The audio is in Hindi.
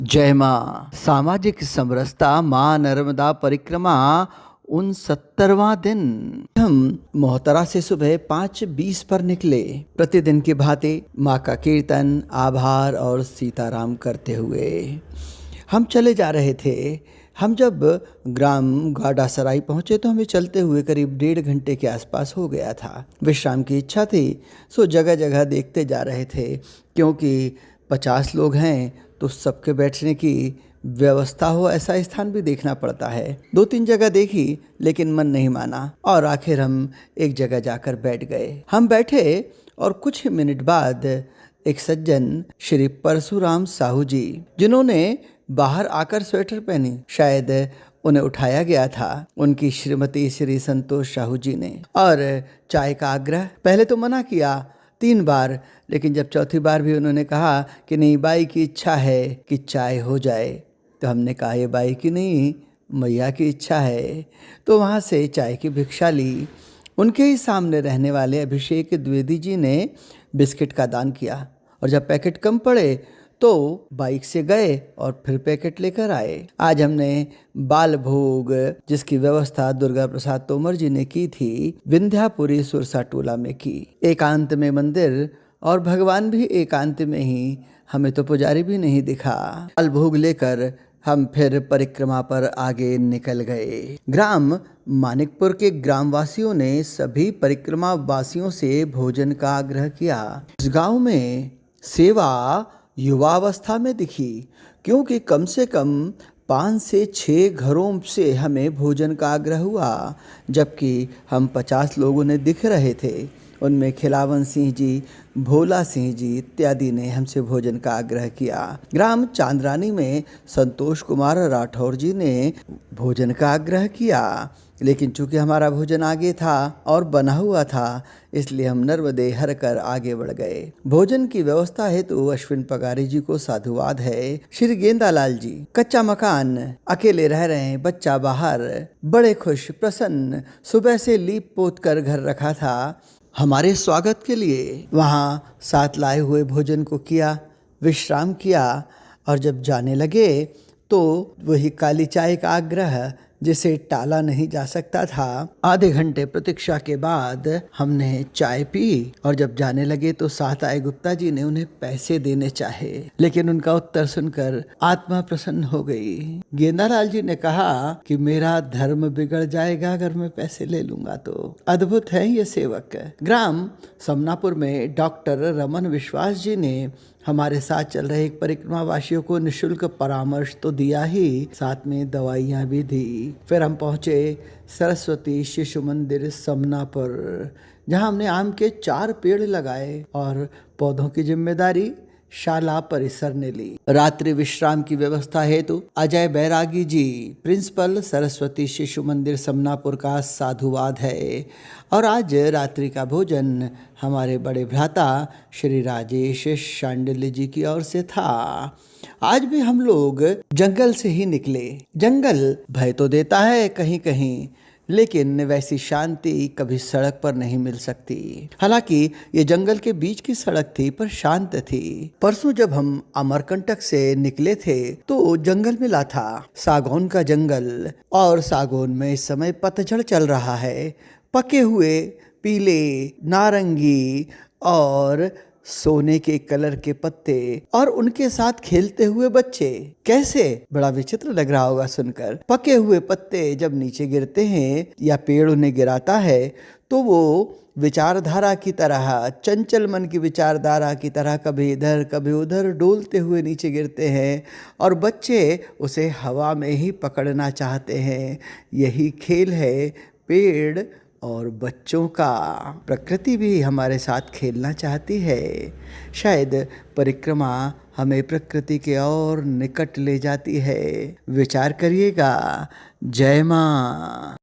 जय माँ। सामाजिक समरसता माँ नर्मदा परिक्रमा 69वां दिन। हम मोहतरा से सुबह 5:20 पर निकले। प्रतिदिन की भांति माँ का कीर्तन, आभार और सीताराम करते हुए हम चले जा रहे थे। हम जब ग्राम गाडासराई पहुंचे तो हमें चलते हुए करीब 1.5 घंटे के आसपास हो गया था। विश्राम की इच्छा थी, सो जगह जगह देखते जा रहे थे। क्योंकि 50 लोग हैं तो सबके बैठने की व्यवस्था हो ऐसा स्थान भी देखना पड़ता है। 2-3 जगह देखी लेकिन मन नहीं माना और आखिर हम एक जगह जाकर बैठ गए। हम बैठे और कुछ ही मिनट बाद एक सज्जन श्री परशुराम साहू जी, जिन्होंने बाहर आकर स्वेटर पहनी, शायद उन्हें उठाया गया था उनकी श्रीमती श्री संतोष साहू जी ने, और चाय का आग्रह। पहले तो मना किया 3 बार, लेकिन जब चौथी बार भी उन्होंने कहा कि नहीं, बाई की इच्छा है कि चाय हो जाए, तो हमने कहा ये बाई की नहीं, मैया की इच्छा है। तो वहाँ से चाय की भिक्षा ली। उनके ही सामने रहने वाले अभिषेक द्विवेदी जी ने बिस्किट का दान किया, और जब पैकेट कम पड़े तो बाइक से गए और फिर पैकेट लेकर आए। आज हमने बाल भोग, जिसकी व्यवस्था दुर्गा प्रसाद तोमर जी ने की थी, विंध्यापुरी सुरसा टोला में की। एकांत में मंदिर और भगवान भी एकांत में ही, हमें तो पुजारी भी नहीं दिखा। बाल भोग लेकर हम फिर परिक्रमा पर आगे निकल गए। ग्राम मानिकपुर के ग्रामवासियों ने सभी परिक्रमा वासियों से भोजन का आग्रह किया। इस गांव में सेवा युवावस्था में दिखी, क्योंकि कम से कम 5 से 6 घरों से हमें भोजन का आग्रह हुआ, जबकि हम 50 लोगों ने दिख रहे थे। उनमें खिलावन सिंह जी, भोला सिंह जी इत्यादि ने हमसे भोजन का आग्रह किया। ग्राम चांदरानी में संतोष कुमार राठौर जी ने भोजन का आग्रह किया, लेकिन चूंकि हमारा भोजन आगे था और बना हुआ था, इसलिए हम नर्मदे हर कर आगे बढ़ गए। भोजन की व्यवस्था हेतु अश्विन पगारी जी को साधुवाद है। श्री गेंदालाल जी, कच्चा मकान, अकेले रह रहे हैं, बच्चा बाहर, बड़े खुश प्रसन्न, सुबह से लीप पोत कर घर रखा था। हमारे स्वागत के लिए वहाँ साथ लाए हुए भोजन को किया, विश्राम किया, और जब जाने लगे तो वही काली चाय का आग्रह, जिसे टाला नहीं जा सकता था। आधे घंटे प्रतीक्षा के बाद हमने चाय पी, और जब जाने लगे तो साथ आए गुप्ता जी ने उन्हें पैसे देने चाहे, लेकिन उनका उत्तर सुनकर आत्मा प्रसन्न हो गई। गेंदालाल जी ने कहा कि मेरा धर्म बिगड़ जाएगा अगर मैं पैसे ले लूंगा। तो अद्भुत है ये सेवक। ग्राम समनापुर में डॉक्टर रमन विश्वास जी ने हमारे साथ चल रहे एक परिक्रमा वासियों को निःशुल्क परामर्श तो दिया ही, साथ में दवाइयाँ भी दी। फिर हम पहुँचे सरस्वती शिशु मंदिर समनापुर, जहाँ हमने आम के 4 पेड़ लगाए और पौधों की जिम्मेदारी शाला परिसर ने ली। रात्रि विश्राम की व्यवस्था हेतु अजय बैरागी जी, प्रिंसिपल सरस्वती शिशु मंदिर समनापुर का साधुवाद है। और आज रात्रि का भोजन हमारे बड़े भ्राता श्री राजेश शांडिल्य जी की ओर से था। आज भी हम लोग जंगल से ही निकले। जंगल भय तो देता है कहीं कहीं, लेकिन वैसी शांति कभी सड़क पर नहीं मिल सकती। हालांकि ये जंगल के बीच की सड़क थी, पर शांत थी। परसों जब हम अमरकंटक से निकले थे तो जंगल मिला था, सागौन का जंगल, और सागौन में इस समय पतझड़ चल रहा है। पके हुए पीले, नारंगी और सोने के कलर के पत्ते, और उनके साथ खेलते हुए बच्चे। कैसे बड़ा विचित्र लग रहा होगा सुनकर। पके हुए पत्ते जब नीचे गिरते हैं या पेड़ उन्हें गिराता है, तो वो विचारधारा की तरह, चंचल मन की विचारधारा की तरह कभी इधर कभी उधर डोलते हुए नीचे गिरते हैं, और बच्चे उसे हवा में ही पकड़ना चाहते हैं। यही खेल है पेड़ और बच्चों का। प्रकृति भी हमारे साथ खेलना चाहती है। शायद परिक्रमा हमें प्रकृति के और निकट ले जाती है। विचार करिएगा। जय माँ।